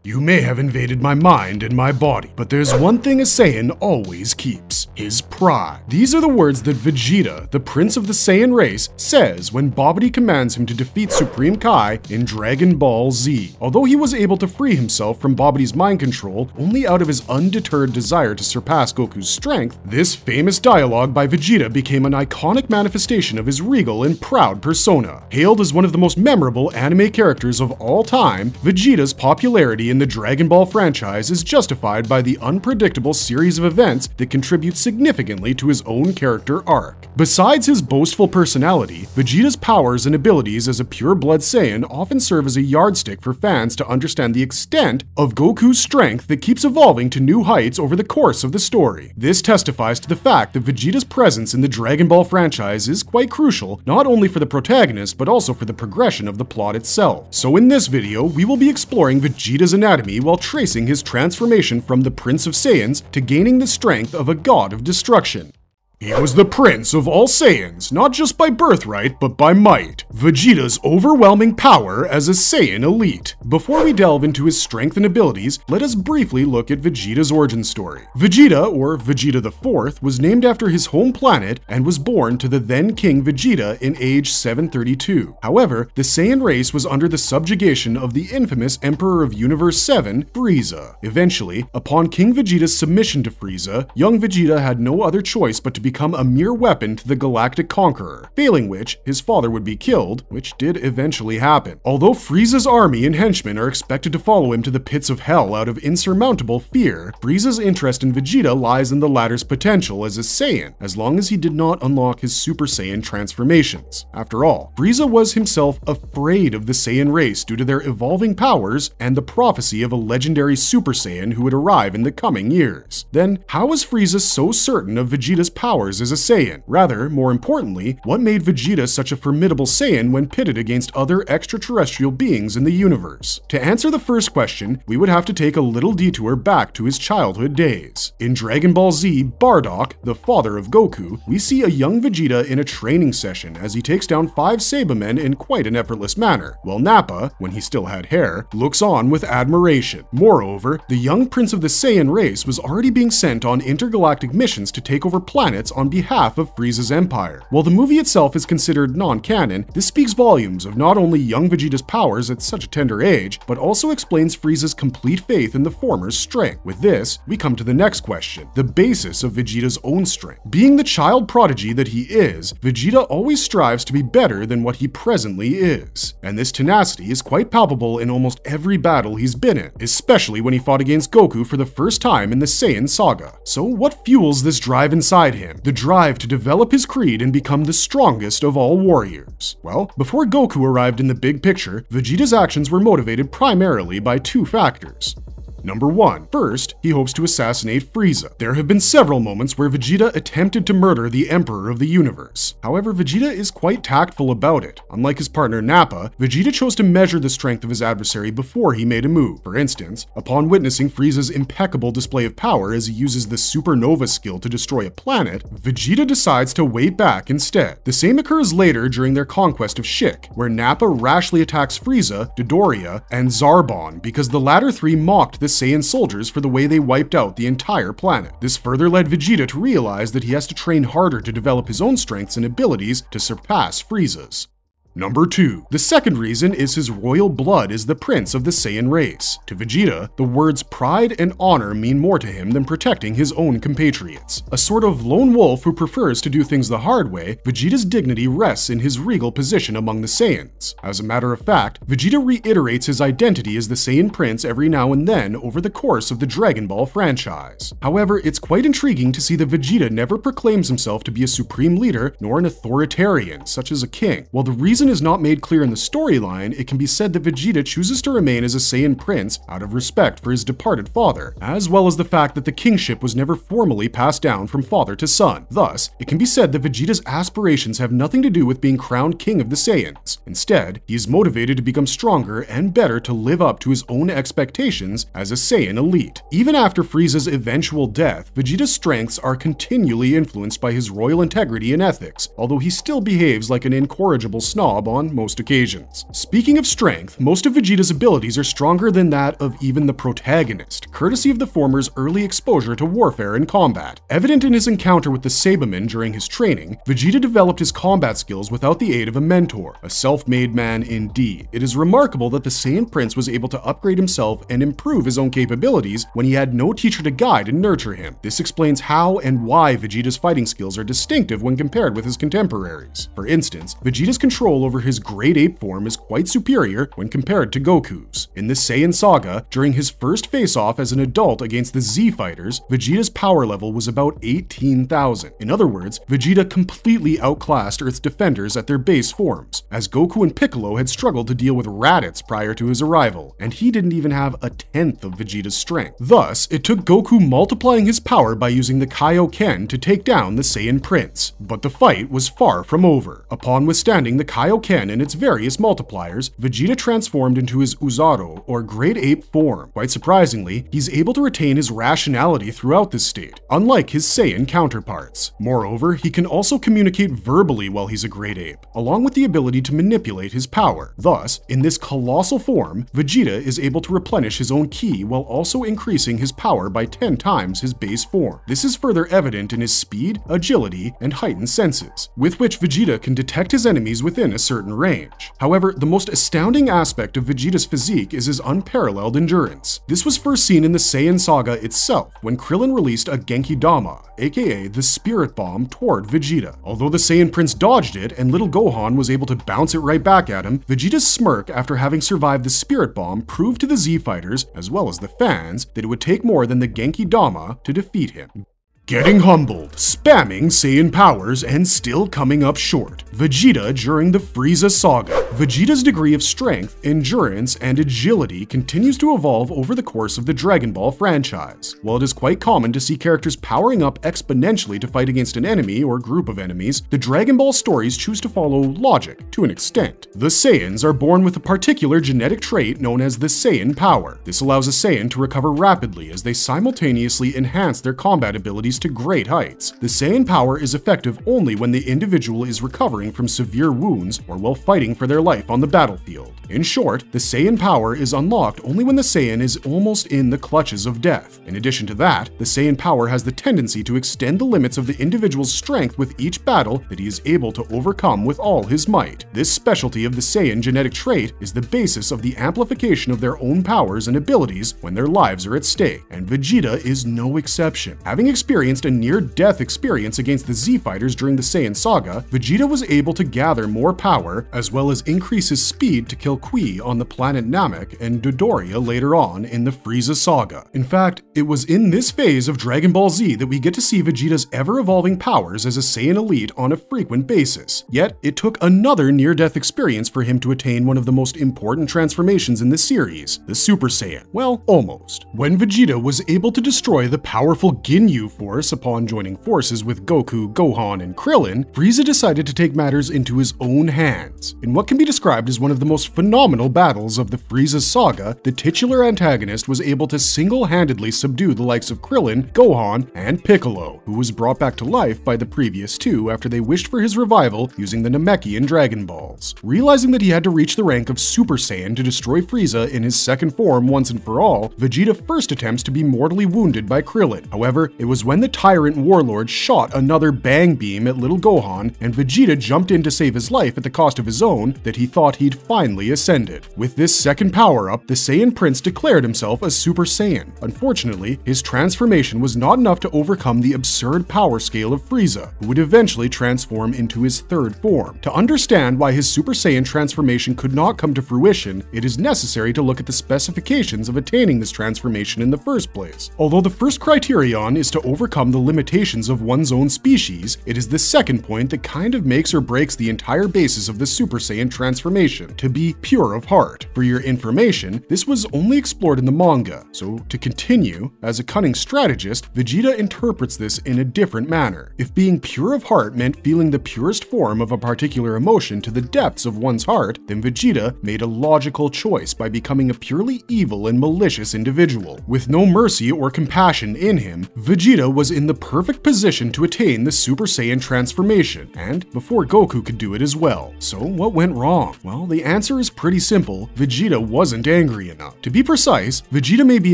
You may have invaded my mind and my body, but there's one thing a Saiyan always keeps: his pride. These are the words that Vegeta, the prince of the Saiyan race, says when Babidi commands him to defeat Supreme Kai in Dragon Ball Z. Although he was able to free himself from Babidi's mind control only out of his undeterred desire to surpass Goku's strength, this famous dialogue by Vegeta became an iconic manifestation of his regal and proud persona. Hailed as one of the most memorable anime characters of all time, Vegeta's popularity in the Dragon Ball franchise is justified by the unpredictable series of events that contribute significantly to his own character arc. Besides his boastful personality, Vegeta's powers and abilities as a pure-blood Saiyan often serve as a yardstick for fans to understand the extent of Goku's strength that keeps evolving to new heights over the course of the story. This testifies to the fact that Vegeta's presence in the Dragon Ball franchise is quite crucial, not only for the protagonist, but also for the progression of the plot itself. So in this video, we will be exploring Vegeta's anatomy while tracing his transformation from the Prince of Saiyans to gaining the strength of a god of destruction. He was the prince of all Saiyans, not just by birthright, but by might. Vegeta's overwhelming power as a Saiyan elite. Before we delve into his strength and abilities, let us briefly look at Vegeta's origin story. Vegeta, or Vegeta IV, was named after his home planet and was born to the then King Vegeta in age 732. However, the Saiyan race was under the subjugation of the infamous Emperor of Universe 7, Frieza. Eventually, upon King Vegeta's submission to Frieza, young Vegeta had no other choice but to become a mere weapon to the galactic conqueror, failing which his father would be killed, which did eventually happen. Although Frieza's army and henchmen are expected to follow him to the pits of hell out of insurmountable fear, Frieza's interest in Vegeta lies in the latter's potential as a Saiyan, as long as he did not unlock his Super Saiyan transformations. After all, Frieza was himself afraid of the Saiyan race due to their evolving powers and the prophecy of a legendary Super Saiyan who would arrive in the coming years. Then, how was Frieza so certain of Vegeta's powers as a Saiyan? Rather, more importantly, what made Vegeta such a formidable Saiyan when pitted against other extraterrestrial beings in the universe? To answer the first question, we would have to take a little detour back to his childhood days. In Dragon Ball Z, Bardock, the father of Goku, we see a young Vegeta in a training session as he takes down 5 Saibamen in quite an effortless manner, while Nappa, when he still had hair, looks on with admiration. Moreover, the young prince of the Saiyan race was already being sent on intergalactic missions to take over planets on behalf of Frieza's empire. While the movie itself is considered non-canon, this speaks volumes of not only young Vegeta's powers at such a tender age, but also explains Frieza's complete faith in the former's strength. With this, we come to the next question, the basis of Vegeta's own strength. Being the child prodigy that he is, Vegeta always strives to be better than what he presently is. And this tenacity is quite palpable in almost every battle he's been in, especially when he fought against Goku for the first time in the Saiyan saga. So what fuels this drive inside him? The drive to develop his creed and become the strongest of all warriors. Well, before Goku arrived in the big picture, Vegeta's actions were motivated primarily by 2 factors. Number 1. First, he hopes to assassinate Frieza. There have been several moments where Vegeta attempted to murder the Emperor of the Universe. However, Vegeta is quite tactful about it. Unlike his partner Nappa, Vegeta chose to measure the strength of his adversary before he made a move. For instance, upon witnessing Frieza's impeccable display of power as he uses the Supernova skill to destroy a planet, Vegeta decides to wait back instead. The same occurs later during their conquest of Shik, where Nappa rashly attacks Frieza, Dodoria, and Zarbon because the latter 3 mocked the Saiyan soldiers for the way they wiped out the entire planet. This further led Vegeta to realize that he has to train harder to develop his own strengths and abilities to surpass Frieza's. Number 2. The second reason is his royal blood as the prince of the Saiyan race. To Vegeta, the words pride and honor mean more to him than protecting his own compatriots. A sort of lone wolf who prefers to do things the hard way, Vegeta's dignity rests in his regal position among the Saiyans. As a matter of fact, Vegeta reiterates his identity as the Saiyan prince every now and then over the course of the Dragon Ball franchise. However, it's quite intriguing to see that Vegeta never proclaims himself to be a supreme leader nor an authoritarian, such as a king. While the reason is not made clear in the storyline, it can be said that Vegeta chooses to remain as a Saiyan prince out of respect for his departed father, as well as the fact that the kingship was never formally passed down from father to son. Thus, it can be said that Vegeta's aspirations have nothing to do with being crowned king of the Saiyans. Instead, he is motivated to become stronger and better to live up to his own expectations as a Saiyan elite. Even after Frieza's eventual death, Vegeta's strengths are continually influenced by his royal integrity and ethics, although he still behaves like an incorrigible snob job on most occasions. Speaking of strength, most of Vegeta's abilities are stronger than that of even the protagonist, courtesy of the former's early exposure to warfare and combat. Evident in his encounter with the Saibamen during his training, Vegeta developed his combat skills without the aid of a mentor, a self-made man indeed. It is remarkable that the Saiyan Prince was able to upgrade himself and improve his own capabilities when he had no teacher to guide and nurture him. This explains how and why Vegeta's fighting skills are distinctive when compared with his contemporaries. For instance, Vegeta's control over his great ape form is quite superior when compared to Goku's. In the Saiyan saga, during his first face-off as an adult against the Z fighters, Vegeta's power level was about 18,000. In other words, Vegeta completely outclassed Earth's defenders at their base forms, as Goku and Piccolo had struggled to deal with Raditz prior to his arrival, and he didn't even have a tenth of Vegeta's strength. Thus, it took Goku multiplying his power by using the Kaioken to take down the Saiyan Prince. But the fight was far from over. Upon withstanding the Kaioken and its various multipliers, Vegeta transformed into his Uzaro, or Great Ape form. Quite surprisingly, he's able to retain his rationality throughout this state, unlike his Saiyan counterparts. Moreover, he can also communicate verbally while he's a Great Ape, along with the ability to manipulate his power. Thus, in this colossal form, Vegeta is able to replenish his own ki while also increasing his power by 10 times his base form. This is further evident in his speed, agility, and heightened senses, with which Vegeta can detect his enemies within a certain range. However, the most astounding aspect of Vegeta's physique is his unparalleled endurance. This was first seen in the Saiyan saga itself, when Krillin released a Genki Dama, aka the Spirit Bomb, toward Vegeta. Although the Saiyan Prince dodged it and little Gohan was able to bounce it right back at him, Vegeta's smirk after having survived the Spirit Bomb proved to the Z fighters, as well as the fans, that it would take more than the Genki Dama to defeat him. Getting humbled, spamming Saiyan powers, and still coming up short. Vegeta during the Frieza saga. Vegeta's degree of strength, endurance, and agility continues to evolve over the course of the Dragon Ball franchise. While it is quite common to see characters powering up exponentially to fight against an enemy or group of enemies, the Dragon Ball stories choose to follow logic to an extent. The Saiyans are born with a particular genetic trait known as the Saiyan power. This allows a Saiyan to recover rapidly as they simultaneously enhance their combat abilities to great heights. The Saiyan power is effective only when the individual is recovering from severe wounds or while fighting for their life on the battlefield. In short, the Saiyan power is unlocked only when the Saiyan is almost in the clutches of death. In addition to that, the Saiyan power has the tendency to extend the limits of the individual's strength with each battle that he is able to overcome with all his might. This specialty of the Saiyan genetic trait is the basis of the amplification of their own powers and abilities when their lives are at stake, and Vegeta is no exception. Having experienced a near-death experience against the Z fighters during the Saiyan saga, Vegeta was able to gather more power, as well as increase his speed to kill Qui on the planet Namek and Dodoria later on in the Frieza saga. In fact, it was in this phase of Dragon Ball Z that we get to see Vegeta's ever-evolving powers as a Saiyan elite on a frequent basis. Yet, it took another near-death experience for him to attain one of the most important transformations in the series, the Super Saiyan. Well, almost. When Vegeta was able to destroy the powerful Ginyu Force upon joining forces with Goku, Gohan, and Krillin, Frieza decided to take matters into his own hands. In what can be described as one of the most phenomenal battles of the Frieza saga, the titular antagonist was able to single-handedly subdue the likes of Krillin, Gohan, and Piccolo, who was brought back to life by the previous two after they wished for his revival using the Namekian Dragon Balls. Realizing that he had to reach the rank of Super Saiyan to destroy Frieza in his second form once and for all, Vegeta first attempts to be mortally wounded by Krillin. However, it was when the tyrant warlord shot another bang beam at little Gohan and Vegeta jumped in to save his life at the cost of his own that he thought he'd finally ascended. With this second power-up, the Saiyan Prince declared himself a Super Saiyan. Unfortunately, his transformation was not enough to overcome the absurd power scale of Frieza, who would eventually transform into his third form. To understand why his Super Saiyan transformation could not come to fruition, it is necessary to look at the specifications of attaining this transformation in the first place. Although the first criterion is to overcome the limitations of one's own species, it is the second point that kind of makes or breaks the entire basis of the Super Saiyan transformation, to be pure of heart. For your information, this was only explored in the manga, so to continue, as a cunning strategist, Vegeta interprets this in a different manner. If being pure of heart meant feeling the purest form of a particular emotion to the depths of one's heart, then Vegeta made a logical choice by becoming a purely evil and malicious individual. With no mercy or compassion in him, Vegeta was in the perfect position to attain the Super Saiyan transformation, and before Goku could do it as well. So what went wrong? wrong? Well, the answer is pretty simple. Vegeta wasn't angry enough. To be precise, Vegeta may be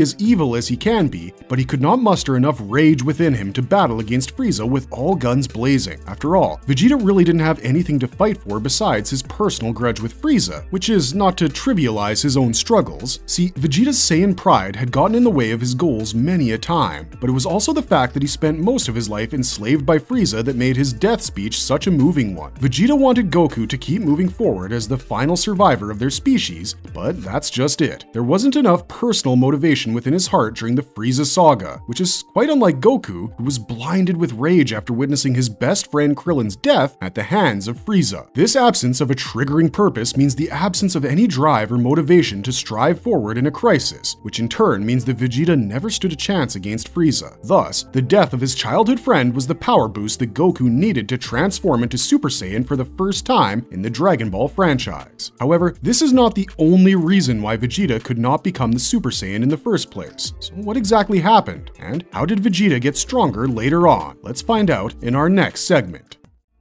as evil as he can be, but he could not muster enough rage within him to battle against Frieza with all guns blazing. After all, Vegeta really didn't have anything to fight for besides his personal grudge with Frieza, which is not to trivialize his own struggles. See, Vegeta's Saiyan pride had gotten in the way of his goals many a time, but it was also the fact that he spent most of his life enslaved by Frieza that made his death speech such a moving one. Vegeta wanted Goku to keep moving forward as the final survivor of their species, but that's just it. There wasn't enough personal motivation within his heart during the Frieza saga, which is quite unlike Goku, who was blinded with rage after witnessing his best friend Krillin's death at the hands of Frieza. This absence of a triggering purpose means the absence of any drive or motivation to strive forward in a crisis, which in turn means that Vegeta never stood a chance against Frieza. Thus, the death of his childhood friend was the power boost that Goku needed to transform into Super Saiyan for the first time in the Dragon Ball franchise. However, this is not the only reason why Vegeta could not become the Super Saiyan in the first place. So what exactly happened? And how did Vegeta get stronger later on? Let's find out in our next segment.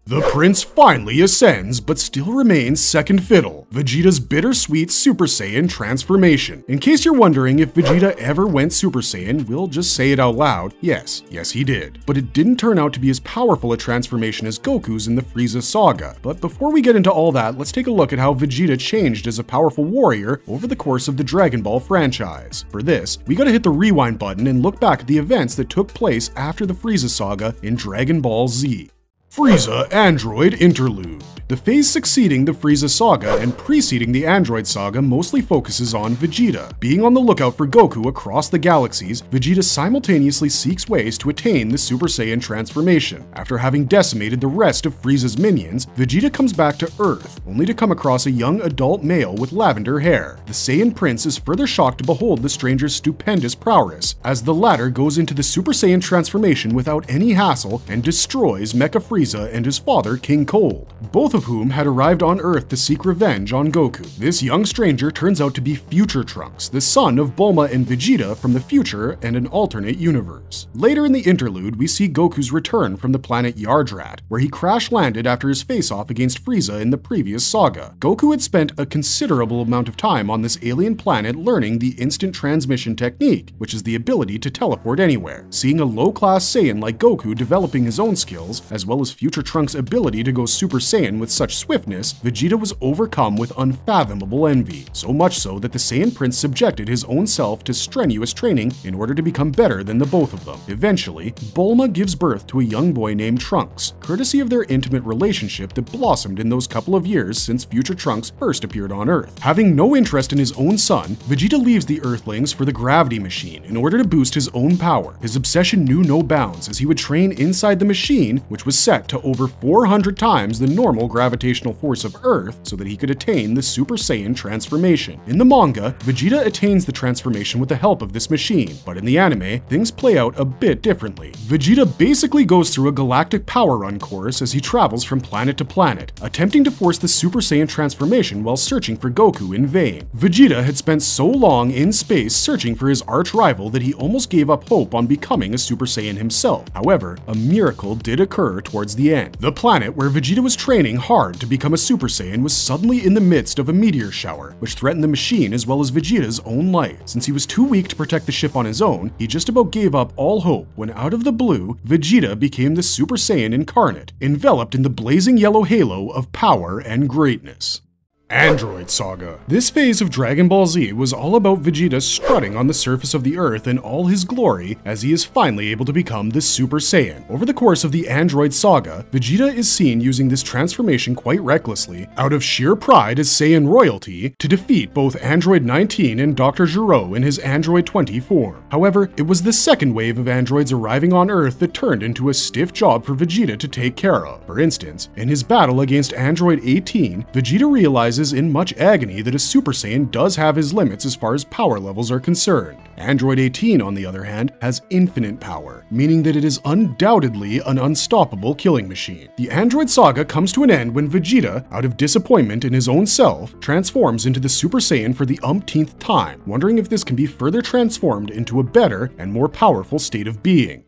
The prince finally ascends, but still remains second fiddle. Vegeta's bittersweet Super Saiyan transformation. In case you're wondering if Vegeta ever went Super Saiyan, we'll just say it out loud. Yes he did. But it didn't turn out to be as powerful a transformation as Goku's in the Frieza saga. But before we get into all that, let's take a look at how Vegeta changed as a powerful warrior over the course of the Dragon Ball franchise. For this, we gotta hit the rewind button and look back at the events that took place after the Frieza saga in Dragon Ball Z. Frieza Android Interlude. The phase succeeding the Frieza saga and preceding the Android saga mostly focuses on Vegeta. Being on the lookout for Goku across the galaxies, Vegeta simultaneously seeks ways to attain the Super Saiyan transformation. After having decimated the rest of Frieza's minions, Vegeta comes back to Earth, only to come across a young adult male with lavender hair. The Saiyan Prince is further shocked to behold the stranger's stupendous prowess, as the latter goes into the Super Saiyan transformation without any hassle and destroys Mecha Frieza and his father King Cold, both of whom had arrived on Earth to seek revenge on Goku. This young stranger turns out to be Future Trunks, the son of Bulma and Vegeta from the future and an alternate universe. Later in the interlude, we see Goku's return from the planet Yardrat, where he crash-landed after his face-off against Frieza in the previous saga. Goku had spent a considerable amount of time on this alien planet learning the instant transmission technique, which is the ability to teleport anywhere. Seeing a low-class Saiyan like Goku developing his own skills, as well as Future Trunks' ability to go Super Saiyan with such swiftness, Vegeta was overcome with unfathomable envy, so much so that the Saiyan Prince subjected his own self to strenuous training in order to become better than the both of them. Eventually, Bulma gives birth to a young boy named Trunks, courtesy of their intimate relationship that blossomed in those couple of years since Future Trunks first appeared on Earth. Having no interest in his own son, Vegeta leaves the Earthlings for the gravity machine in order to boost his own power. His obsession knew no bounds as he would train inside the machine, which was set to over 400 times the normal gravitational force of Earth so that he could attain the Super Saiyan transformation. In the manga, Vegeta attains the transformation with the help of this machine, but in the anime, things play out a bit differently. Vegeta basically goes through a galactic power run course as he travels from planet to planet, attempting to force the Super Saiyan transformation while searching for Goku in vain. Vegeta had spent so long in space searching for his arch rival that he almost gave up hope on becoming a Super Saiyan himself. However, a miracle did occur towards the end. The planet where Vegeta was training hard to become a Super Saiyan was suddenly in the midst of a meteor shower, which threatened the machine as well as Vegeta's own life. Since he was too weak to protect the ship on his own, he just about gave up all hope when out of the blue, Vegeta became the Super Saiyan incarnate, enveloped in the blazing yellow halo of power and greatness. Android Saga. This phase of Dragon Ball Z was all about Vegeta strutting on the surface of the Earth in all his glory as he is finally able to become the Super Saiyan. Over the course of the Android Saga, Vegeta is seen using this transformation quite recklessly, out of sheer pride as Saiyan royalty, to defeat both Android 19 and Dr. Gero in his Android 20 form. However, it was the second wave of androids arriving on Earth that turned into a stiff job for Vegeta to take care of. For instance, in his battle against Android 18, Vegeta realizes in much agony that a Super Saiyan does have his limits as far as power levels are concerned. Android 18, on the other hand, has infinite power, meaning that it is undoubtedly an unstoppable killing machine. The Android Saga comes to an end when Vegeta, out of disappointment in his own self, transforms into the Super Saiyan for the umpteenth time, wondering if this can be further transformed into a better and more powerful state of being.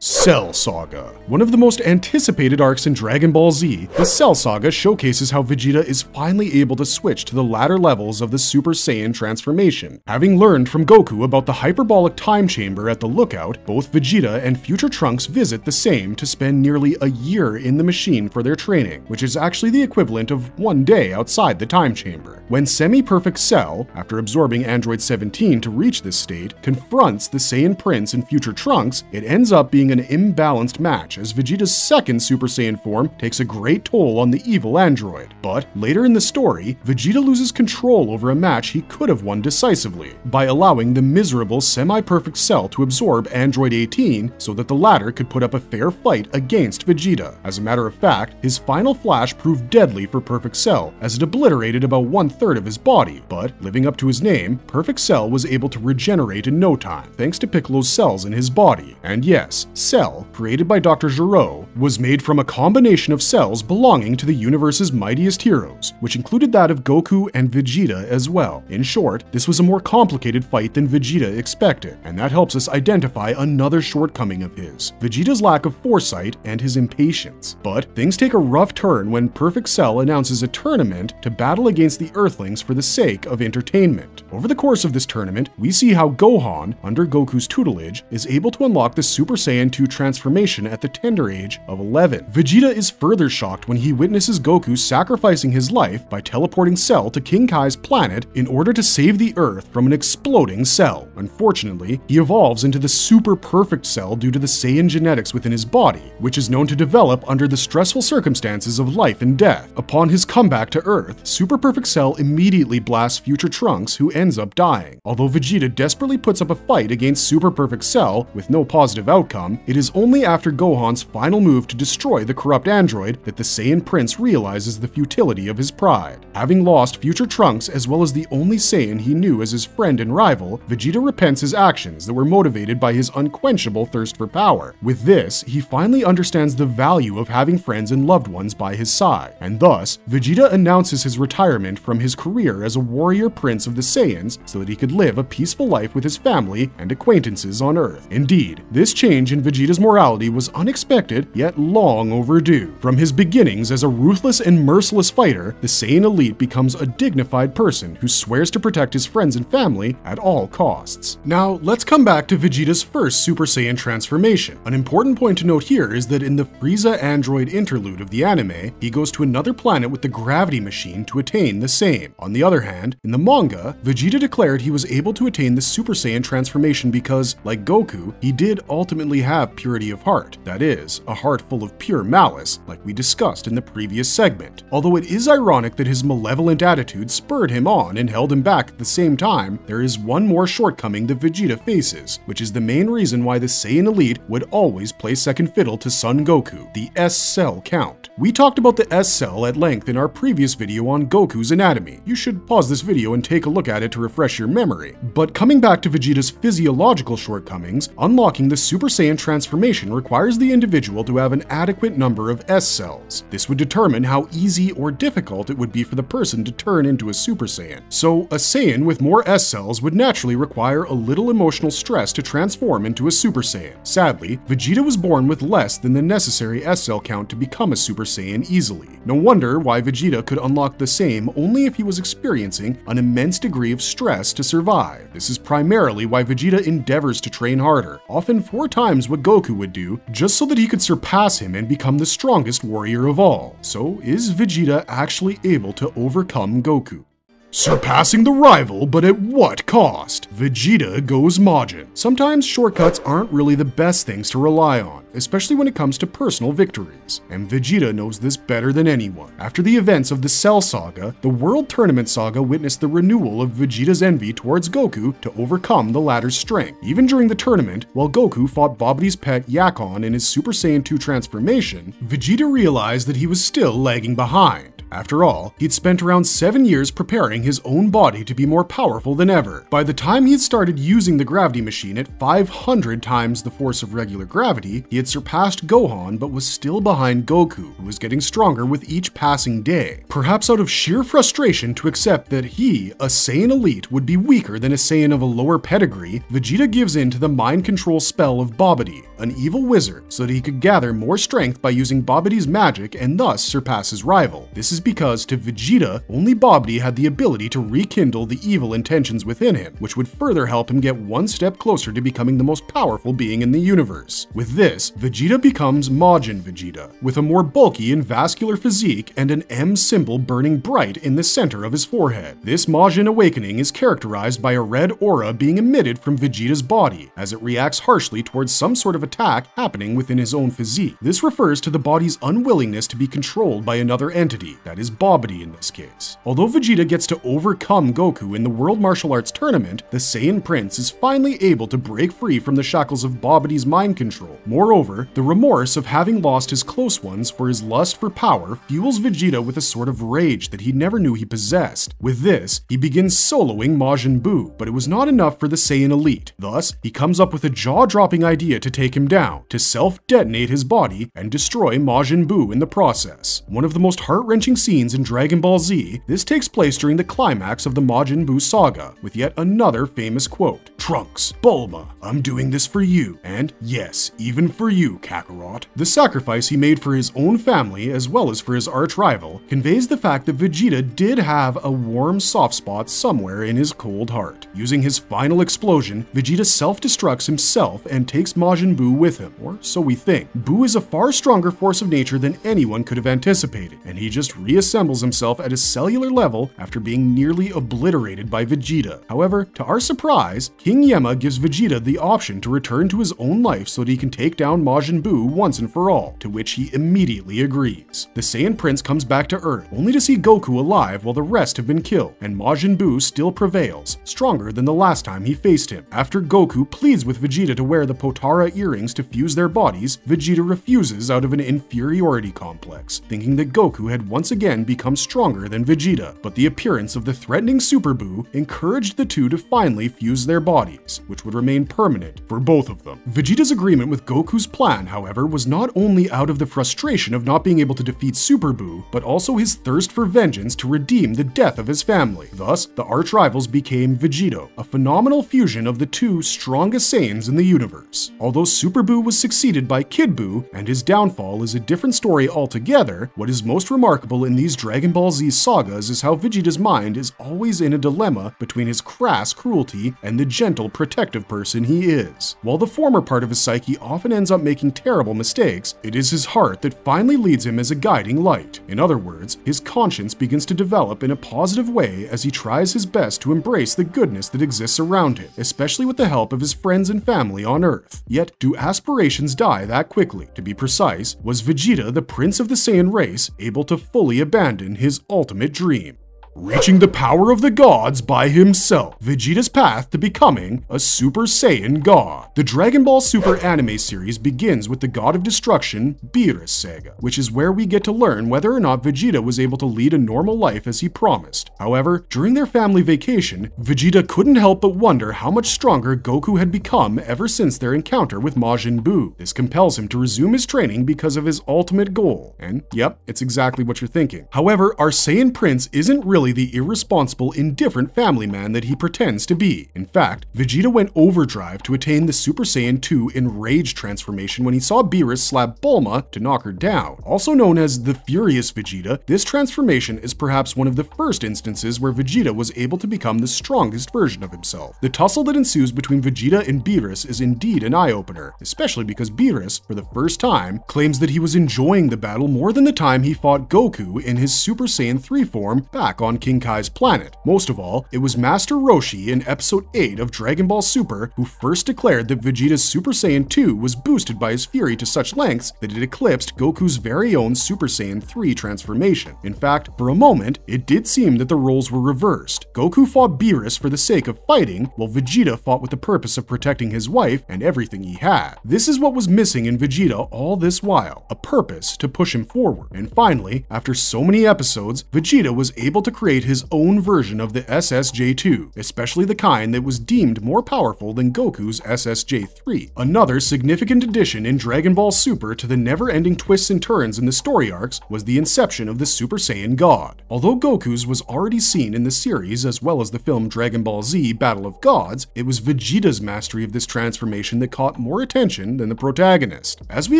Cell Saga. One of the most anticipated arcs in Dragon Ball Z, the Cell Saga showcases how Vegeta is finally able to switch to the latter levels of the Super Saiyan transformation. Having learned from Goku about the hyperbolic time chamber at the Lookout, both Vegeta and future Trunks visit the same to spend nearly a year in the machine for their training, which is actually the equivalent of one day outside the time chamber. When Semi-Perfect Cell, after absorbing Android 17 to reach this state, confronts the Saiyan Prince and future Trunks, it ends up being an imbalanced match as Vegeta's second Super Saiyan form takes a great toll on the evil android. But later in the story, Vegeta loses control over a match he could have won decisively by allowing the miserable Semi-Perfect Cell to absorb Android 18 so that the latter could put up a fair fight against Vegeta. As a matter of fact, his final flash proved deadly for Perfect Cell as it obliterated about 1/3 of his body, but living up to his name, Perfect Cell was able to regenerate in no time thanks to Piccolo's cells in his body. And yes, Cell, created by Dr. Gero, was made from a combination of cells belonging to the universe's mightiest heroes, which included that of Goku and Vegeta as well. In short, this was a more complicated fight than Vegeta expected, and that helps us identify another shortcoming of his, Vegeta's lack of foresight and his impatience. But things take a rough turn when Perfect Cell announces a tournament to battle against the Earthlings for the sake of entertainment. Over the course of this tournament, we see how Gohan, under Goku's tutelage, is able to unlock the Super Saiyan 2 transformation at the tender age of 11. Vegeta is further shocked when he witnesses Goku sacrificing his life by teleporting Cell to King Kai's planet in order to save the Earth from an exploding Cell. Unfortunately, he evolves into the Super Perfect Cell due to the Saiyan genetics within his body, which is known to develop under the stressful circumstances of life and death. Upon his comeback to Earth, Super Perfect Cell immediately blasts future Trunks, who ends up dying. Although Vegeta desperately puts up a fight against Super Perfect Cell with no positive outcome, it is only after Gohan's final move to destroy the corrupt android that the Saiyan Prince realizes the futility of his pride. Having lost future Trunks as well as the only Saiyan he knew as his friend and rival, Vegeta repents his actions that were motivated by his unquenchable thirst for power. With this, he finally understands the value of having friends and loved ones by his side, and thus, Vegeta announces his retirement from his career as a warrior prince of the Saiyans so that he could live a peaceful life with his family and acquaintances on Earth. Indeed, this change in Vegeta's morality was unexpected, yet long overdue. From his beginnings as a ruthless and merciless fighter, the Saiyan elite becomes a dignified person who swears to protect his friends and family at all costs. Now, let's come back to Vegeta's first Super Saiyan transformation. An important point to note here is that in the Frieza android interlude of the anime, he goes to another planet with the gravity machine to attain the same. On the other hand, in the manga, Vegeta declared he was able to attain the Super Saiyan transformation because, like Goku, he did ultimately have purity of heart. That is, a heart full of pure malice, like we discussed in the previous segment. Although it is ironic that his malevolent attitude spurred him on and held him back at the same time, there is one more shortcoming that Vegeta faces, which is the main reason why the Saiyan elite would always play second fiddle to Son Goku, the S-Cell count. We talked about the S-Cell at length in our previous video on Goku's anatomy. You should pause this video and take a look at it to refresh your memory. But coming back to Vegeta's physiological shortcomings, unlocking the Super Saiyan transformation requires the individual to have an adequate number of S-cells. This would determine how easy or difficult it would be for the person to turn into a Super Saiyan. So, a Saiyan with more S-cells would naturally require a little emotional stress to transform into a Super Saiyan. Sadly, Vegeta was born with less than the necessary S-cell count to become a Super Saiyan easily. No wonder why Vegeta could unlock the same only if he was experiencing an immense degree of stress to survive. This is primarily why Vegeta endeavors to train harder, often 4 times what Goku would do, just so that he could surpass him and become the strongest warrior of all. So, is Vegeta actually able to overcome Goku? Surpassing the rival, but at what cost? Vegeta goes Majin. Sometimes shortcuts aren't really the best things to rely on, especially when it comes to personal victories, and Vegeta knows this better than anyone. After the events of the Cell Saga, the World Tournament Saga witnessed the renewal of Vegeta's envy towards Goku to overcome the latter's strength. Even during the tournament, while Goku fought Babidi's pet Yakon in his Super Saiyan 2 transformation, Vegeta realized that he was still lagging behind. After all, he'd spent around 7 years preparing his own body to be more powerful than ever. By the time he had started using the gravity machine at 500 times the force of regular gravity, he had surpassed Gohan but was still behind Goku, who was getting stronger with each passing day. Perhaps out of sheer frustration to accept that he, a Saiyan elite, would be weaker than a Saiyan of a lower pedigree, Vegeta gives in to the mind control spell of Babidi, an evil wizard, so that he could gather more strength by using Babidi's magic and thus surpass his rival. This is because to Vegeta, only Babidi had the ability to rekindle the evil intentions within him, which would further help him get one step closer to becoming the most powerful being in the universe. With this, Vegeta becomes Majin Vegeta, with a more bulky and vascular physique and an M symbol burning bright in the center of his forehead. This Majin awakening is characterized by a red aura being emitted from Vegeta's body, as it reacts harshly towards some sort of attack happening within his own physique. This refers to the body's unwillingness to be controlled by another entity, that is Babidi in this case. Although Vegeta gets to overcome Goku in the World Martial Arts Tournament, the Saiyan Prince is finally able to break free from the shackles of Babidi's mind control. Moreover, the remorse of having lost his close ones for his lust for power fuels Vegeta with a sort of rage that he never knew he possessed. With this, he begins soloing Majin Buu, but it was not enough for the Saiyan elite. Thus, he comes up with a jaw-dropping idea to take him down, to self-detonate his body and destroy Majin Buu in the process. One of the most heart-wrenching scenes in Dragon Ball Z, this takes place during the climax of the Majin Buu saga, with yet another famous quote. "Trunks, Bulma, I'm doing this for you, and yes, even for you, Kakarot." The sacrifice he made for his own family, as well as for his arch-rival, conveys the fact that Vegeta did have a warm soft spot somewhere in his cold heart. Using his final explosion, Vegeta self-destructs himself and takes Majin Buu with him, or so we think. Buu is a far stronger force of nature than anyone could have anticipated, and he just reassembles himself at a cellular level after being nearly obliterated by Vegeta. However, to our surprise, King Yema gives Vegeta the option to return to his own life so that he can take down Majin Buu once and for all, to which he immediately agrees. The Saiyan Prince comes back to Earth, only to see Goku alive while the rest have been killed, and Majin Buu still prevails, stronger than the last time he faced him. After Goku pleads with Vegeta to wear the Potara earrings to fuse their bodies, Vegeta refuses out of an inferiority complex, thinking that Goku had once again become stronger than Vegeta. But the appearance of the threatening Super Buu encouraged the two to finally fuse their bodies, which would remain permanent for both of them. Vegeta's agreement with Goku's plan, however, was not only out of the frustration of not being able to defeat Super Buu, but also his thirst for vengeance to redeem the death of his family. Thus, the arch-rivals became Vegito, a phenomenal fusion of the two strongest Saiyans in the universe. Although Super Buu was succeeded by Kid Buu, and his downfall is a different story altogether, what is most remarkable in these Dragon Ball Z sagas is how Vegeta's mind is always in a dilemma between his crass cruelty and the gentle, protective person he is. While the former part of his psyche often ends up making terrible mistakes, it is his heart that finally leads him as a guiding light. In other words, his conscience begins to develop in a positive way as he tries his best to embrace the goodness that exists around him, especially with the help of his friends and family on Earth. Yet, do aspirations die that quickly? To be precise, was Vegeta, the Prince of the Saiyan race, able to fully abandon his ultimate dream? Reaching the power of the gods by himself, Vegeta's path to becoming a Super Saiyan God. The Dragon Ball Super anime series begins with the God of Destruction, Beerus saga, which is where we get to learn whether or not Vegeta was able to lead a normal life as he promised. However, during their family vacation, Vegeta couldn't help but wonder how much stronger Goku had become ever since their encounter with Majin Buu. This compels him to resume his training because of his ultimate goal. And yep, it's exactly what you're thinking. However, our Saiyan Prince isn't really the irresponsible, indifferent family man that he pretends to be. In fact, Vegeta went overdrive to attain the Super Saiyan 2 Enraged transformation when he saw Beerus slap Bulma to knock her down. Also known as the Furious Vegeta, this transformation is perhaps one of the first instances where Vegeta was able to become the strongest version of himself. The tussle that ensues between Vegeta and Beerus is indeed an eye-opener, especially because Beerus, for the first time, claims that he was enjoying the battle more than the time he fought Goku in his Super Saiyan 3 form back on on King Kai's planet. Most of all, it was Master Roshi in Episode 8 of Dragon Ball Super who first declared that Vegeta's Super Saiyan 2 was boosted by his fury to such lengths that it eclipsed Goku's very own Super Saiyan 3 transformation. In fact, for a moment, it did seem that the roles were reversed. Goku fought Beerus for the sake of fighting, while Vegeta fought with the purpose of protecting his wife and everything he had. This is what was missing in Vegeta all this while, a purpose to push him forward. And finally, after so many episodes, Vegeta was able to create his own version of the SSJ2, especially the kind that was deemed more powerful than Goku's SSJ3. Another significant addition in Dragon Ball Super to the never-ending twists and turns in the story arcs was the inception of the Super Saiyan God. Although Goku's was already seen in the series as well as the film Dragon Ball Z Battle of Gods, it was Vegeta's mastery of this transformation that caught more attention than the protagonist. As we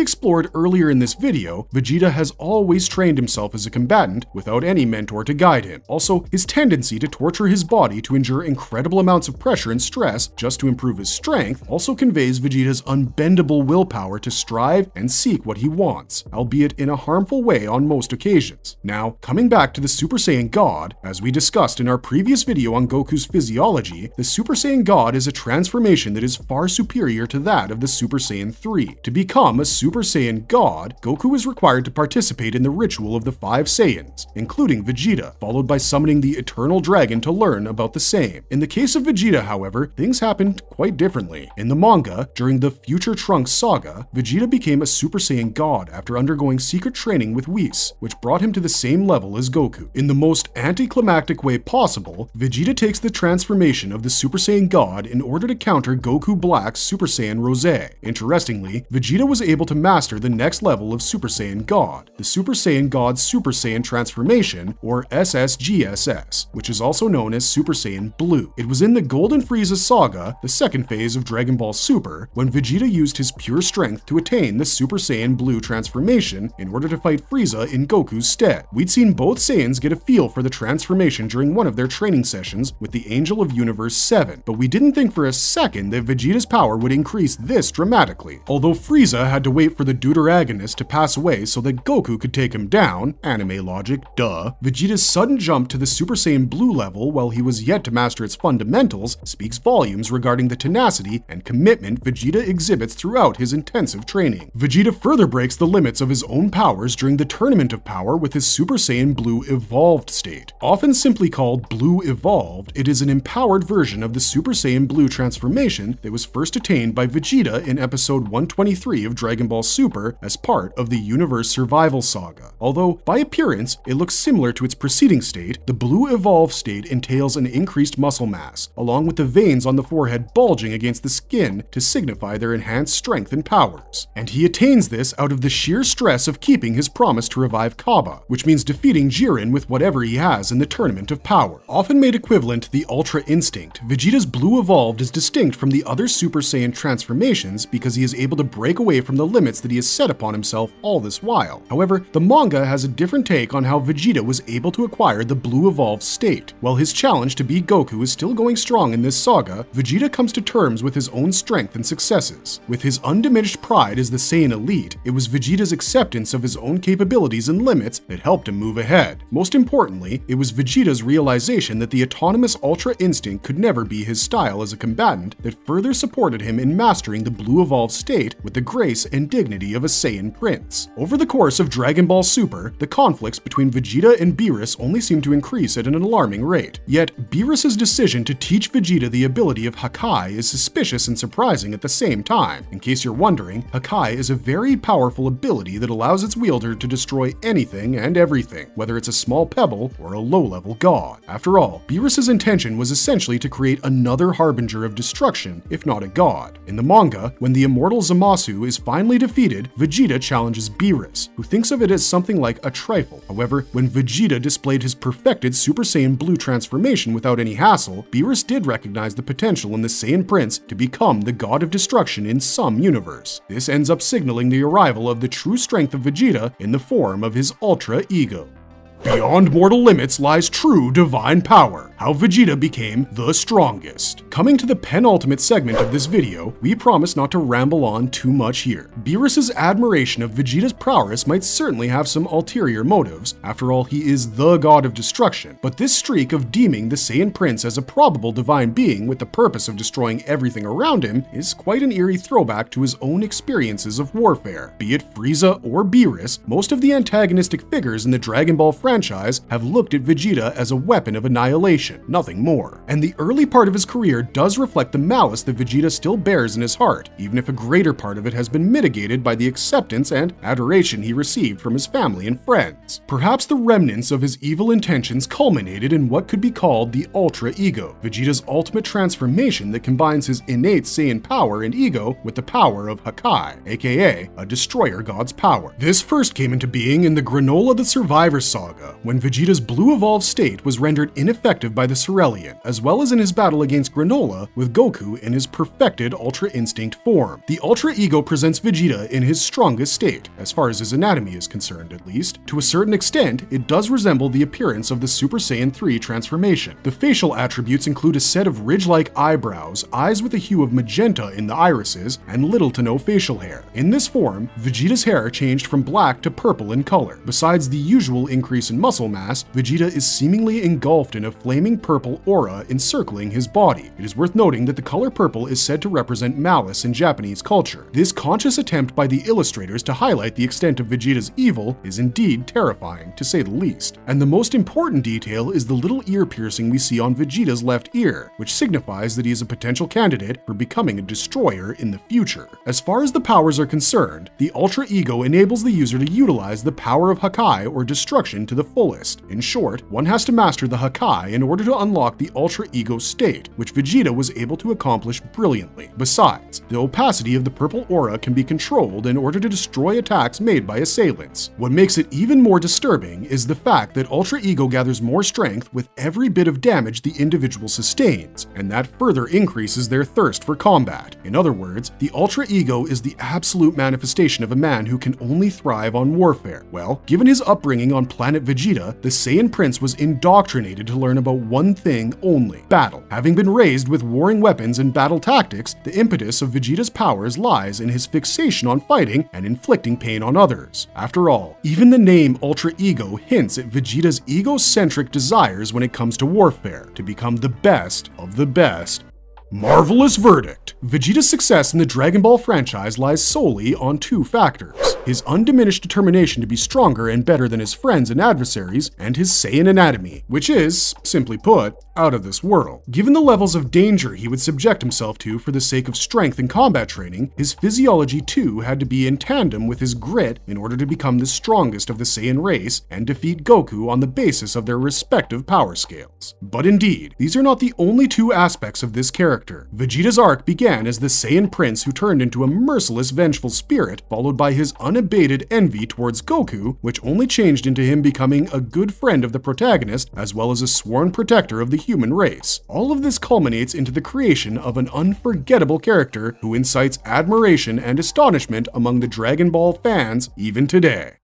explored earlier in this video, Vegeta has always trained himself as a combatant without any mentor to guide him. Also, his tendency to torture his body to endure incredible amounts of pressure and stress just to improve his strength also conveys Vegeta's unbendable willpower to strive and seek what he wants, albeit in a harmful way on most occasions. Now, coming back to the Super Saiyan God, as we discussed in our previous video on Goku's physiology, the Super Saiyan God is a transformation that is far superior to that of the Super Saiyan 3. To become a Super Saiyan God, Goku is required to participate in the ritual of the 5 Saiyans, including Vegeta, followed by summoning the Eternal Dragon to learn about the same. In the case of Vegeta, however, things happened quite differently. In the manga, during the Future Trunks saga, Vegeta became a Super Saiyan God after undergoing secret training with Whis, which brought him to the same level as Goku. In the most anticlimactic way possible, Vegeta takes the transformation of the Super Saiyan God in order to counter Goku Black's Super Saiyan Rose. Interestingly, Vegeta was able to master the next level of Super Saiyan God, the Super Saiyan God's Super Saiyan Transformation, or SSGSS, which is also known as Super Saiyan Blue. It was in the Golden Frieza saga, the second phase of Dragon Ball Super, when Vegeta used his pure strength to attain the Super Saiyan Blue transformation in order to fight Frieza in Goku's stead. We'd seen both Saiyans get a feel for the transformation during one of their training sessions with the Angel of Universe 7, but we didn't think for a second that Vegeta's power would increase this dramatically. Although Frieza had to wait for the Deuteragonist to pass away so that Goku could take him down, anime logic, duh, Vegeta's sudden jump to the Super Saiyan Blue level while he was yet to master its fundamentals speaks volumes regarding the tenacity and commitment Vegeta exhibits throughout his intensive training. Vegeta further breaks the limits of his own powers during the Tournament of Power with his Super Saiyan Blue Evolved state. Often simply called Blue Evolved, it is an empowered version of the Super Saiyan Blue transformation that was first attained by Vegeta in episode 123 of Dragon Ball Super as part of the Universe Survival Saga. Although, by appearance, it looks similar to its preceding state, the Blue Evolved state entails an increased muscle mass, along with the veins on the forehead bulging against the skin to signify their enhanced strength and powers. And he attains this out of the sheer stress of keeping his promise to revive Kaba, which means defeating Jiren with whatever he has in the Tournament of Power. Often made equivalent to the Ultra Instinct, Vegeta's Blue Evolved is distinct from the other Super Saiyan transformations because he is able to break away from the limits that he has set upon himself all this while. However, the manga has a different take on how Vegeta was able to acquire the Blue Evolved state. While his challenge to beat Goku is still going strong in this saga, Vegeta comes to terms with his own strength and successes. With his undiminished pride as the Saiyan elite, it was Vegeta's acceptance of his own capabilities and limits that helped him move ahead. Most importantly, it was Vegeta's realization that the autonomous Ultra Instinct could never be his style as a combatant that further supported him in mastering the Blue Evolved state with the grace and dignity of a Saiyan prince. Over the course of Dragon Ball Super, the conflicts between Vegeta and Beerus only seem to increase at an alarming rate. Yet, Beerus's decision to teach Vegeta the ability of Hakai is suspicious and surprising at the same time. In case you're wondering, Hakai is a very powerful ability that allows its wielder to destroy anything and everything, whether it's a small pebble or a low-level god. After all, Beerus's intention was essentially to create another harbinger of destruction, if not a god. In the manga, when the immortal Zamasu is finally defeated, Vegeta challenges Beerus, who thinks of it as something like a trifle. However, when Vegeta displayed his perfected Super Saiyan Blue transformation without any hassle, Beerus did recognize the potential in the Saiyan Prince to become the god of destruction in some universe. This ends up signaling the arrival of the true strength of Vegeta in the form of his Ultra Ego. Beyond mortal limits lies true divine power, how Vegeta became the strongest. Coming to the penultimate segment of this video, we promise not to ramble on too much here. Beerus's admiration of Vegeta's prowess might certainly have some ulterior motives, after all he is the god of destruction, but this streak of deeming the Saiyan Prince as a probable divine being with the purpose of destroying everything around him is quite an eerie throwback to his own experiences of warfare. Be it Frieza or Beerus, most of the antagonistic figures in the Dragon Ball franchise have looked at Vegeta as a weapon of annihilation, nothing more. And the early part of his career does reflect the malice that Vegeta still bears in his heart, even if a greater part of it has been mitigated by the acceptance and adoration he received from his family and friends. Perhaps the remnants of his evil intentions culminated in what could be called the Ultra Ego, Vegeta's ultimate transformation that combines his innate Saiyan power and ego with the power of Hakai, aka a destroyer god's power. This first came into being in the Granola the Survivor saga, when Vegeta's blue evolved state was rendered ineffective by the Cerealian, as well as in his battle against Granola with Goku in his perfected Ultra Instinct form. The Ultra Ego presents Vegeta in his strongest state, as far as his anatomy is concerned at least. To a certain extent, it does resemble the appearance of the Super Saiyan 3 transformation. The facial attributes include a set of ridge-like eyebrows, eyes with a hue of magenta in the irises, and little to no facial hair. In this form, Vegeta's hair changed from black to purple in color. Besides the usual increase in muscle mass, Vegeta is seemingly engulfed in a flaming purple aura encircling his body. It is worth noting that the color purple is said to represent malice in Japanese culture. This conscious attempt by the illustrators to highlight the extent of Vegeta's evil is indeed terrifying, to say the least. And the most important detail is the little ear piercing we see on Vegeta's left ear, which signifies that he is a potential candidate for becoming a destroyer in the future. As far as the powers are concerned, the Ultra Ego enables the user to utilize the power of Hakai or destruction to the fullest. In short, one has to master the Hakai in order to unlock the Ultra Ego state, which Vegeta was able to accomplish brilliantly. Besides, the opacity of the purple aura can be controlled in order to destroy attacks made by assailants. What makes it even more disturbing is the fact that Ultra Ego gathers more strength with every bit of damage the individual sustains, and that further increases their thirst for combat. In other words, the Ultra Ego is the absolute manifestation of a man who can only thrive on warfare. Well, given his upbringing on planet Vegeta, the Saiyan Prince was indoctrinated to learn about one thing only: battle. Having been raised with warring weapons and battle tactics, the impetus of Vegeta's powers lies in his fixation on fighting and inflicting pain on others. After all, even the name Ultra Ego hints at Vegeta's egocentric desires when it comes to warfare, to become the best of the best. Marvelous verdict! Vegeta's success in the Dragon Ball franchise lies solely on two factors: his undiminished determination to be stronger and better than his friends and adversaries, and his Saiyan anatomy, which is, simply put, out of this world. Given the levels of danger he would subject himself to for the sake of strength and combat training, his physiology too had to be in tandem with his grit in order to become the strongest of the Saiyan race and defeat Goku on the basis of their respective power scales. But indeed, these are not the only two aspects of this character. Vegeta's arc began as the Saiyan Prince who turned into a merciless, vengeful spirit, followed by his unabated envy towards Goku, which only changed into him becoming a good friend of the protagonist, as well as a sworn protector of the human race. All of this culminates into the creation of an unforgettable character who incites admiration and astonishment among the Dragon Ball fans even today.